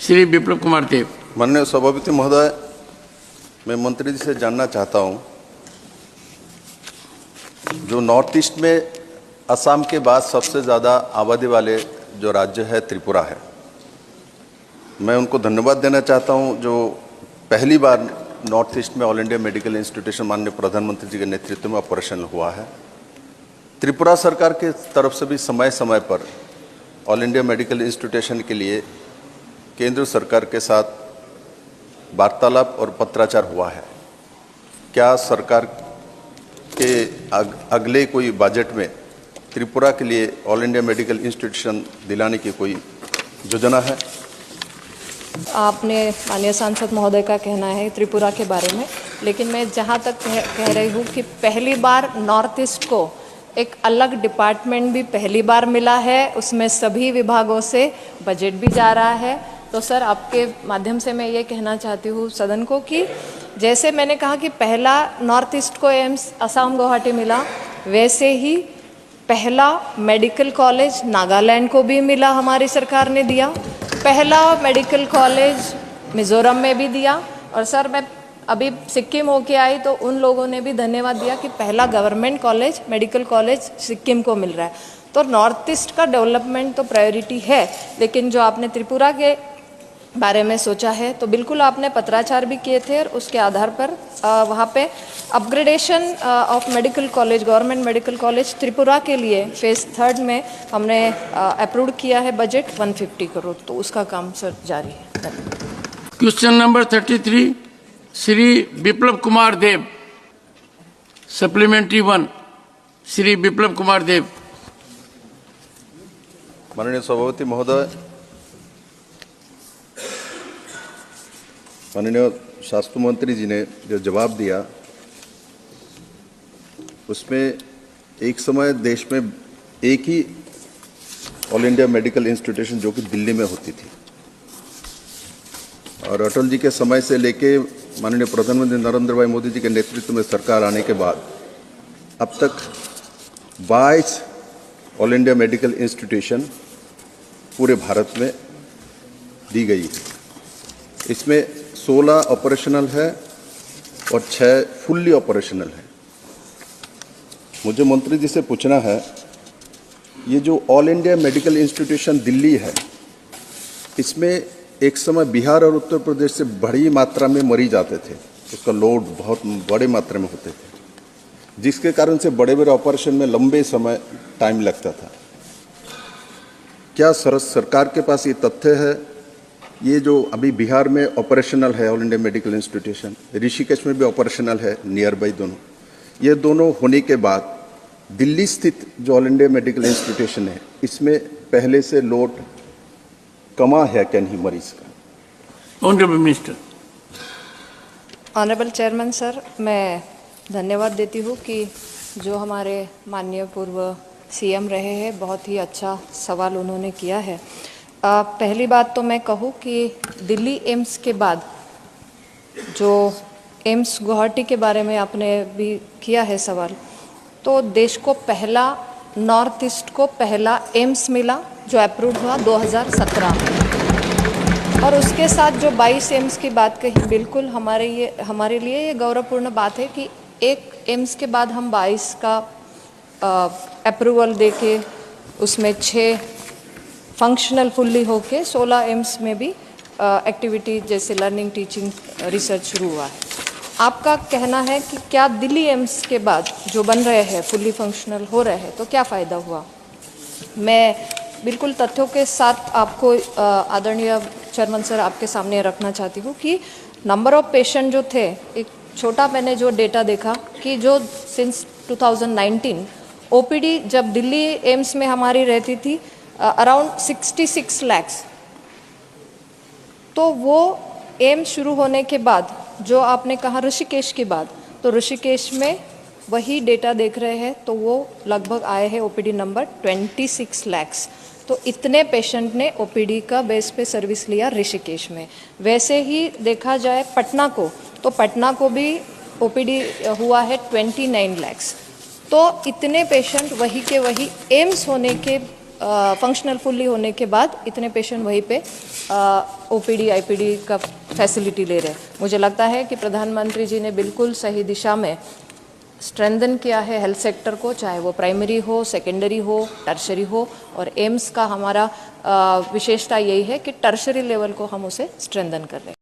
श्री विप्लव कुमार देव। माननीय सभापति महोदय, मैं मंत्री जी से जानना चाहता हूं, जो नॉर्थ ईस्ट में असम के बाद सबसे ज़्यादा आबादी वाले जो राज्य है त्रिपुरा है, मैं उनको धन्यवाद देना चाहता हूं जो पहली बार नॉर्थ ईस्ट में ऑल इंडिया मेडिकल इंस्टीट्यूशन माननीय प्रधानमंत्री जी के नेतृत्व में ऑपरेशनल हुआ है। त्रिपुरा सरकार के तरफ से भी समय समय पर ऑल इंडिया मेडिकल इंस्टीट्यूशन के लिए केंद्र सरकार के साथ वार्तालाप और पत्राचार हुआ है। क्या सरकार के अगले कोई बजट में त्रिपुरा के लिए ऑल इंडिया मेडिकल इंस्टीट्यूशन दिलाने की कोई योजना है? आपने माननीय सांसद महोदय का कहना है त्रिपुरा के बारे में, लेकिन मैं जहाँ तक कह रही हूँ कि पहली बार नॉर्थ ईस्ट को एक अलग डिपार्टमेंट भी पहली बार मिला है, उसमें सभी विभागों से बजट भी जा रहा है। तो सर, आपके माध्यम से मैं ये कहना चाहती हूँ सदन को कि जैसे मैंने कहा कि पहला नॉर्थ ईस्ट को एम्स असम गुवाहाटी मिला, वैसे ही पहला मेडिकल कॉलेज नागालैंड को भी मिला, हमारी सरकार ने दिया। पहला मेडिकल कॉलेज मिज़ोरम में भी दिया। और सर, मैं अभी सिक्किम होके आई तो उन लोगों ने भी धन्यवाद दिया कि पहला government college medical college Sikkim को मिल रहा है। तो नॉर्थ ईस्ट का डेवलपमेंट तो प्रायोरिटी है, लेकिन जो आपने त्रिपुरा के बारे में सोचा है तो बिल्कुल आपने पत्राचार भी किए थे और उसके आधार पर वहाँ पे upgradation of medical college, government medical college Tripura के लिए फेज़ 3 में हमने अप्रूव किया है बजट 150 करोड़। तो उसका काम सर जारी है। क्वेश्चन नंबर 33 श्री विप्लव कुमार देव। सप्लीमेंट्री 1 श्री विप्लव कुमार देव। माननीय सभापति महोदय, माननीय स्वास्थ्य मंत्री जी ने जो जवाब दिया उसमें एक समय देश में एक ही ऑल इंडिया मेडिकल इंस्टीट्यूशन जो कि दिल्ली में होती थी, और अटल जी के समय से लेके माननीय प्रधानमंत्री नरेंद्र भाई मोदी जी के नेतृत्व में सरकार आने के बाद अब तक 22 ऑल इंडिया मेडिकल इंस्टीट्यूशन पूरे भारत में दी गई है। इसमें 16 ऑपरेशनल है और 6 फुल्ली ऑपरेशनल है। मुझे मंत्री जी से पूछना है, ये जो all India medical institution Delhi है, इसमें एक समय बिहार और उत्तर प्रदेश से बड़ी मात्रा में मरीज आते थे, उसका लोड बहुत बड़े मात्रा में होते थे, जिसके कारण से बड़े बड़े ऑपरेशन में लंबे समय टाइम लगता था। क्या सरकार के पास ये तथ्य है, ये जो अभी बिहार में ऑपरेशनल है all India medical institution, Rishikesh में भी ऑपरेशनल है नियर बाई दोनों, ये दोनों होने के बाद दिल्ली स्थित जो ऑल इंडिया मेडिकल इंस्टीट्यूशन है, इसमें पहले से लोड कमा है क्या नहीं मरीज का? Honourable minister. Honourable chairman sir, मैं धन्यवाद देती हूँ कि जो हमारे माननीय पूर्व सीएम रहे हैं, बहुत ही अच्छा सवाल उन्होंने किया है। पहली बात तो मैं कहूँ कि दिल्ली एम्स के बाद जो एम्स गुवाहाटी के बारे में आपने भी किया है सवाल, तो देश को पहला, नॉर्थ ईस्ट को पहला एम्स मिला जो अप्रूव हुआ 2017 में। और उसके साथ जो 22 एम्स की बात कही, बिल्कुल हमारे लिए ये गौरवपूर्ण बात है कि एक एम्स के बाद हम 22 का अप्रूवल देके उसमें 6 फंक्शनल फुल्ली होके 16 एम्स में भी एक्टिविटी जैसे लर्निंग, टीचिंग, रिसर्च शुरू हुआ है। आपका कहना है कि क्या दिल्ली एम्स के बाद जो बन रहे हैं फुल्ली फंक्शनल हो रहे हैं तो क्या फ़ायदा हुआ? मैं बिल्कुल तथ्यों के साथ आपको आदरणीय चेयरमैन सर आपके सामने रखना चाहती हूँ कि नंबर ऑफ पेशेंट जो थे, एक छोटा मैंने जो डेटा देखा कि जो सिंस 2019 ओपीडी जब दिल्ली एम्स में हमारी रहती थी अराउंड 66 लाख्स, तो वो एम्स शुरू होने के बाद जो आपने कहा ऋषिकेश के बाद, तो ऋषिकेश में वही डेटा देख रहे हैं तो वो लगभग आए हैं ओपीडी नंबर 26 लाख्स। तो इतने पेशेंट ने ओपीडी का बेस पे सर्विस लिया ऋषिकेश में। वैसे ही देखा जाए पटना को, तो पटना को भी ओपीडी हुआ है 29 लाख्स। तो इतने पेशेंट वही के वही एम्स होने के फंक्शनल फुल्ली होने के बाद इतने पेशेंट वहीं पे ओपीडी आईपीडी का फैसिलिटी ले रहे हैं। मुझे लगता है कि प्रधानमंत्री जी ने बिल्कुल सही दिशा में स्ट्रेंथन किया है हेल्थ सेक्टर को, चाहे वो प्राइमरी हो, सेकेंडरी हो, टर्शरी हो। और एम्स का हमारा विशेषता यही है कि टर्शरी लेवल को हम उसे स्ट्रेंथन कर रहे हैं।